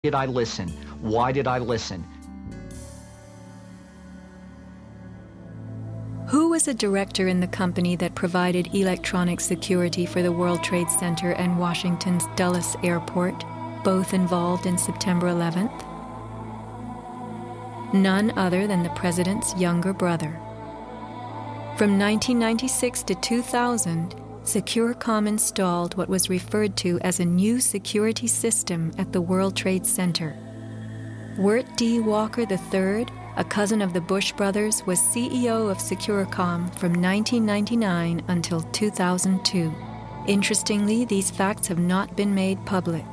Did I listen? Why did I listen? Who was a director in the company that provided electronic security for the World Trade Center and Washington's Dulles Airport, both involved in September 11th? None other than the president's younger brother. From 1996 to 2000, Securacom installed what was referred to as a new security system at the World Trade Center. Wirt D. Walker III, a cousin of the Bush brothers, was CEO of Securacom from 1999 until 2002. Interestingly, these facts have not been made public.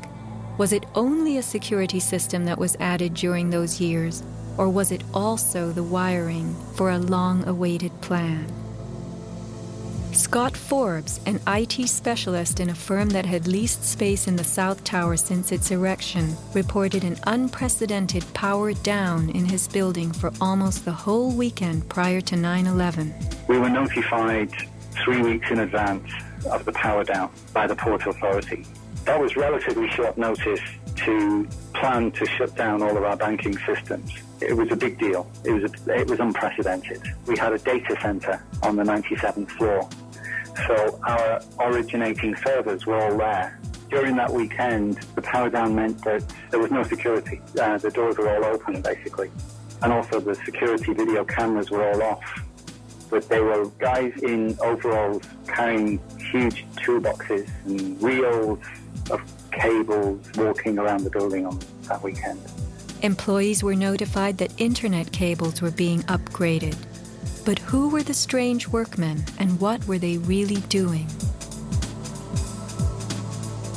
Was it only a security system that was added during those years, or was it also the wiring for a long-awaited plan? Scott Forbes, an IT specialist in a firm that had leased space in the South Tower since its erection, reported an unprecedented power down in his building for almost the whole weekend prior to 9/11. We were notified 3 weeks in advance of the power down by the Port Authority. That was relatively short notice to plan to shut down all of our banking systems. It was a big deal. It was unprecedented. We had a data center on the 97th floor, so our originating servers were all there. During that weekend, the power down meant that there was no security. The doors were all open, basically. And also the security video cameras were all off. But there were guys in overalls carrying huge toolboxes and reels of cables walking around the building on that weekend. Employees were notified that internet cables were being upgraded. But who were the strange workmen, and what were they really doing?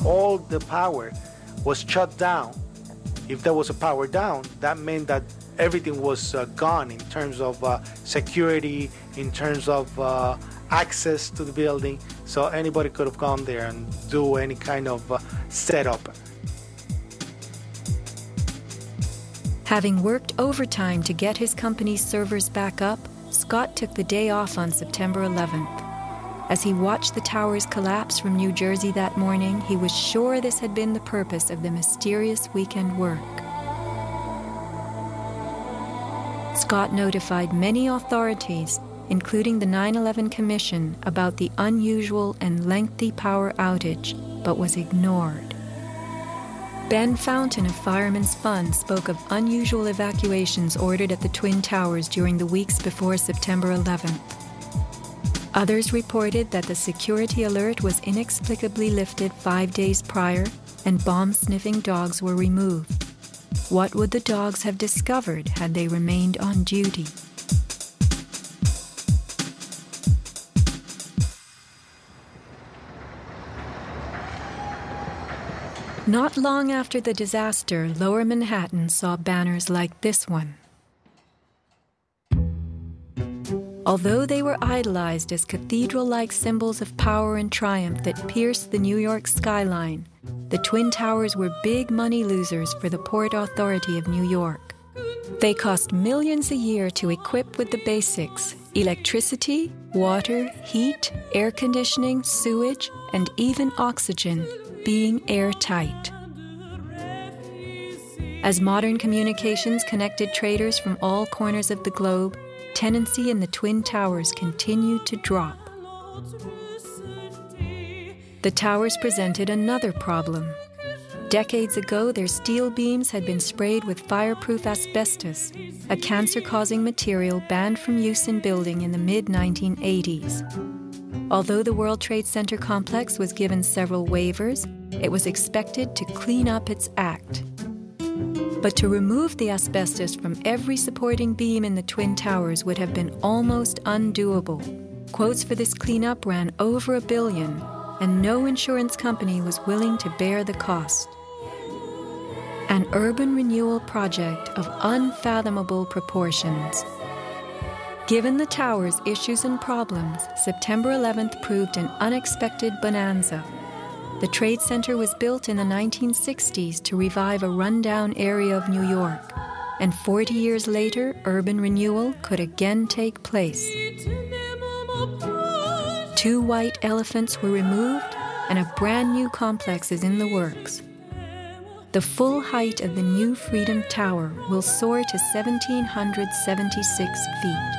All the power was shut down. If there was a power down, that meant that everything was gone in terms of security, in terms of access to the building. So anybody could have gone there and do any kind of setup. Having worked overtime to get his company's servers back up, Scott took the day off on September 11th. As he watched the towers collapse from New Jersey that morning, he was sure this had been the purpose of the mysterious weekend work. Scott notified many authorities, including the 9/11 Commission, about the unusual and lengthy power outage, but was ignored. Ben Fountain of Fireman's Fund spoke of unusual evacuations ordered at the Twin Towers during the weeks before September 11th. Others reported that the security alert was inexplicably lifted 5 days prior and bomb-sniffing dogs were removed. What would the dogs have discovered had they remained on duty? Not long after the disaster, Lower Manhattan saw banners like this one. Although they were idolized as cathedral-like symbols of power and triumph that pierced the New York skyline, the Twin Towers were big money losers for the Port Authority of New York. They cost millions a year to equip with the basics: electricity, water, heat, air conditioning, sewage, and even oxygen, being airtight. As modern communications connected traders from all corners of the globe, tenancy in the Twin Towers continued to drop. The towers presented another problem. Decades ago, their steel beams had been sprayed with fireproof asbestos, a cancer-causing material banned from use in building in the mid-1980s. Although the World Trade Center complex was given several waivers, it was expected to clean up its act. But to remove the asbestos from every supporting beam in the Twin Towers would have been almost undoable. Quotes for this cleanup ran over $1 billion, and no insurance company was willing to bear the cost. An urban renewal project of unfathomable proportions. Given the tower's issues and problems, September 11th proved an unexpected bonanza. The Trade Center was built in the 1960s to revive a rundown area of New York, and 40 years later, urban renewal could again take place. 2 white elephants were removed, and a brand new complex is in the works. The full height of the new Freedom Tower will soar to 1,776 feet.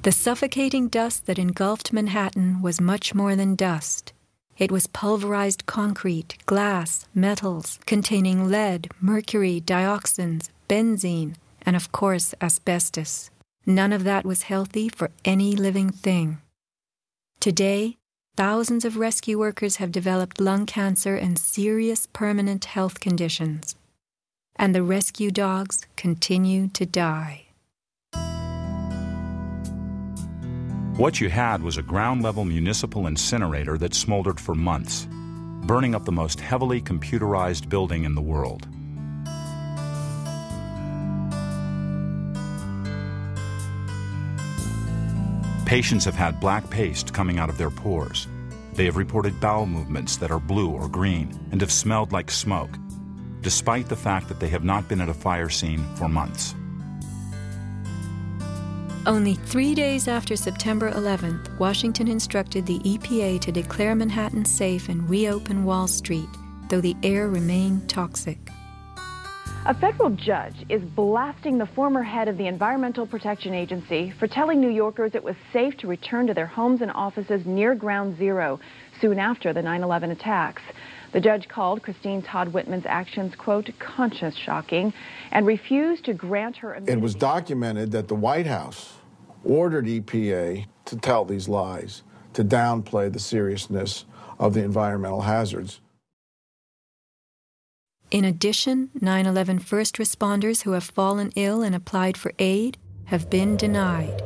The suffocating dust that engulfed Manhattan was much more than dust. It was pulverized concrete, glass, metals containing lead, mercury, dioxins, benzene, and of course asbestos. None of that was healthy for any living thing. Today, thousands of rescue workers have developed lung cancer and serious permanent health conditions. And the rescue dogs continue to die. What you had was a ground-level municipal incinerator that smoldered for months, burning up the most heavily computerized building in the world. Patients have had black paste coming out of their pores. They have reported bowel movements that are blue or green and have smelled like smoke, despite the fact that they have not been at a fire scene for months. Only 3 days after September 11th, Washington instructed the EPA to declare Manhattan safe and reopen Wall Street, though the air remained toxic. A federal judge is blasting the former head of the Environmental Protection Agency for telling New Yorkers it was safe to return to their homes and offices near Ground Zero soon after the 9/11 attacks. The judge called Christine Todd Whitman's actions, quote, conscience shocking, and refused to grant her immunity. It was documented that the White House ordered EPA to tell these lies, to downplay the seriousness of the environmental hazards. In addition, 9/11 first responders who have fallen ill and applied for aid have been denied.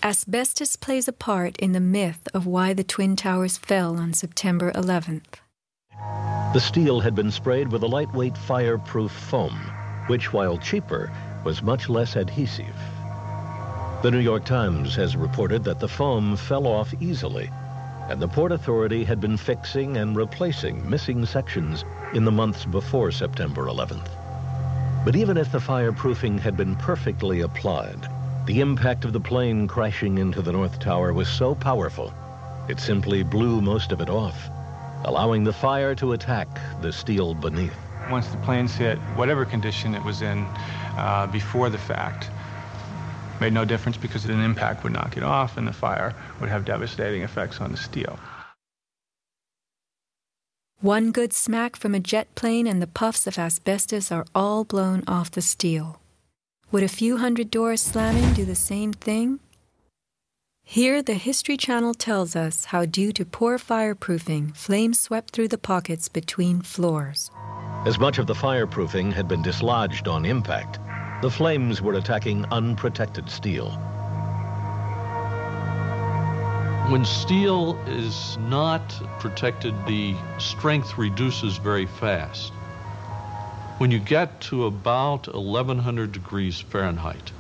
Asbestos plays a part in the myth of why the Twin Towers fell on September 11th. The steel had been sprayed with a lightweight fireproof foam, which, while cheaper, was much less adhesive. The New York Times has reported that the foam fell off easily, and the Port Authority had been fixing and replacing missing sections in the months before September 11th. But even if the fireproofing had been perfectly applied, the impact of the plane crashing into the North Tower was so powerful, it simply blew most of it off, allowing the fire to attack the steel beneath. Once the planes hit, whatever condition it was in before the fact, made no difference because an impact would knock it off and the fire would have devastating effects on the steel. One good smack from a jet plane and the puffs of asbestos are all blown off the steel. Would a few hundred doors slamming do the same thing? Here, the History Channel tells us how, due to poor fireproofing, flames swept through the pockets between floors. As much of the fireproofing had been dislodged on impact, the flames were attacking unprotected steel. When steel is not protected, the strength reduces very fast. When you get to about 1100 degrees Fahrenheit,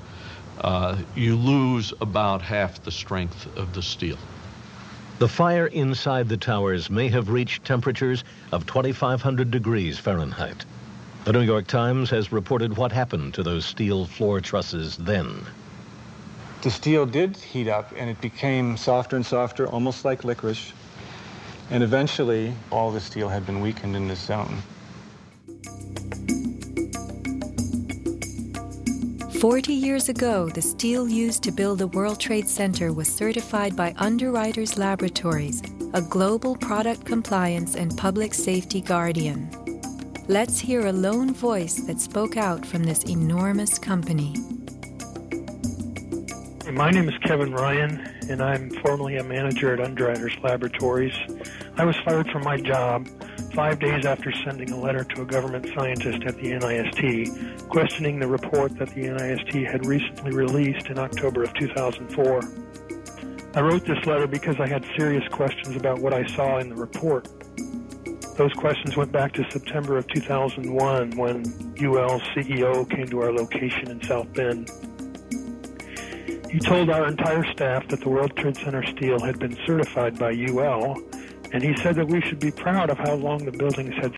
you lose about half the strength of the steel. The fire inside the towers may have reached temperatures of 2,500 degrees Fahrenheit. The New York Times has reported what happened to those steel floor trusses then. The steel did heat up and it became softer and softer, almost like licorice. And eventually, all the steel had been weakened in this zone. 40 years ago, the steel used to build the World Trade Center was certified by Underwriters Laboratories, a global product compliance and public safety guardian. Let's hear a lone voice that spoke out from this enormous company. My name is Kevin Ryan, and I'm formerly a manager at Underwriters Laboratories. I was fired from my job 5 days after sending a letter to a government scientist at the NIST, questioning the report that the NIST had recently released in October of 2004. I wrote this letter because I had serious questions about what I saw in the report. Those questions went back to September of 2001 when UL's CEO came to our location in South Bend. He told our entire staff that the World Trade Center steel had been certified by UL, and he said that we should be proud of how long the buildings had